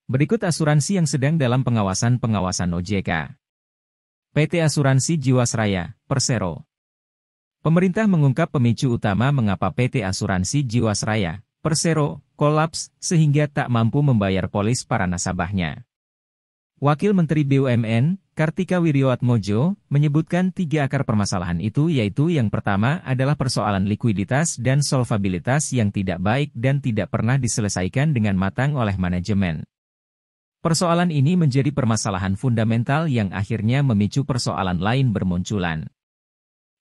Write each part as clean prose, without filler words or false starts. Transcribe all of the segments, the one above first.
Berikut asuransi yang sedang dalam pengawasan OJK. PT Asuransi Jiwasraya, Persero. Pemerintah mengungkap pemicu utama mengapa PT Asuransi Jiwasraya, Persero, kolaps sehingga tak mampu membayar polis para nasabahnya. Wakil Menteri BUMN, Kartika Wirjoatmojo, menyebutkan 3 akar permasalahan itu, yaitu yang pertama adalah persoalan likuiditas dan solvabilitas yang tidak baik dan tidak pernah diselesaikan dengan matang oleh manajemen. Persoalan ini menjadi permasalahan fundamental yang akhirnya memicu persoalan lain bermunculan.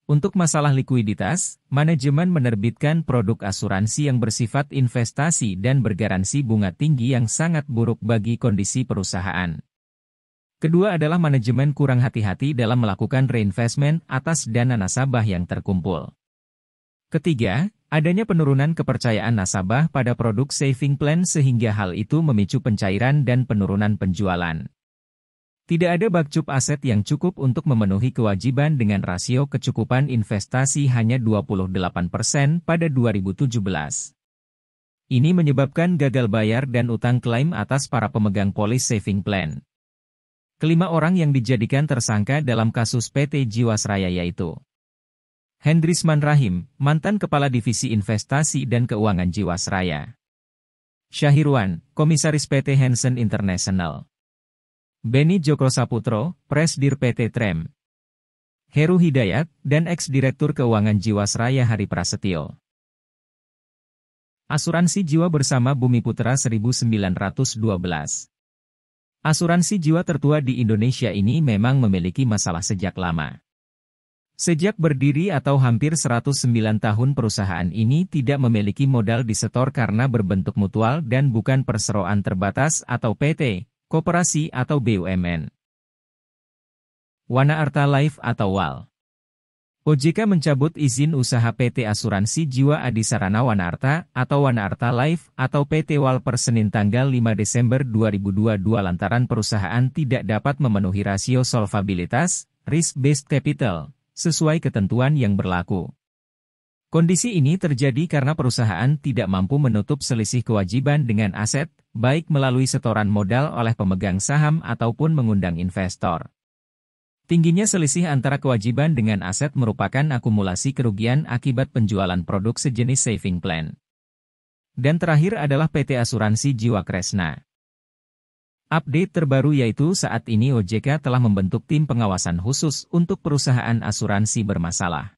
Untuk masalah likuiditas, manajemen menerbitkan produk asuransi yang bersifat investasi dan bergaransi bunga tinggi yang sangat buruk bagi kondisi perusahaan. Kedua adalah manajemen kurang hati-hati dalam melakukan reinvestment atas dana nasabah yang terkumpul. Ketiga, adanya penurunan kepercayaan nasabah pada produk saving plan sehingga hal itu memicu pencairan dan penurunan penjualan. Tidak ada bakcup aset yang cukup untuk memenuhi kewajiban dengan rasio kecukupan investasi hanya 28% pada 2017. Ini menyebabkan gagal bayar dan utang klaim atas para pemegang polis saving plan. Kelima orang yang dijadikan tersangka dalam kasus PT Jiwasraya yaitu Hendrisman Rahim, mantan Kepala Divisi Investasi dan Keuangan Jiwasraya. Syahirwan, Komisaris PT Hansen International. Beni Joko Saputro, Presdir PT Trem. Heru Hidayat, dan Ex-Direktur Keuangan Jiwasraya Hari Prasetyo. Asuransi Jiwa Bersama Bumi Putra 1912. Asuransi jiwa tertua di Indonesia ini memang memiliki masalah sejak lama. Sejak berdiri atau hampir 109 tahun perusahaan ini tidak memiliki modal disetor karena berbentuk mutual dan bukan perseroan terbatas atau PT, koperasi atau BUMN. Wana Arta Life atau WAL. OJK mencabut izin usaha PT Asuransi Jiwa Adisarana Wana Arta atau Wana Arta Life atau PT WAL per Senin tanggal 5 Desember 2022 lantaran perusahaan tidak dapat memenuhi rasio solvabilitas, risk-based capital, sesuai ketentuan yang berlaku. Kondisi ini terjadi karena perusahaan tidak mampu menutup selisih kewajiban dengan aset, baik melalui setoran modal oleh pemegang saham ataupun mengundang investor. Tingginya selisih antara kewajiban dengan aset merupakan akumulasi kerugian akibat penjualan produk sejenis saving plan. Dan terakhir adalah PT Asuransi Jiwa Kresna. Update terbaru yaitu saat ini OJK telah membentuk tim pengawasan khusus untuk perusahaan asuransi bermasalah.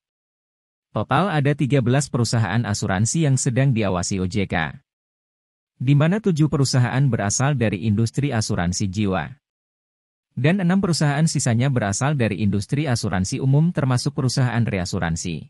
Total ada 13 perusahaan asuransi yang sedang diawasi OJK. Di mana 7 perusahaan berasal dari industri asuransi jiwa. Dan 6 perusahaan sisanya berasal dari industri asuransi umum termasuk perusahaan reasuransi.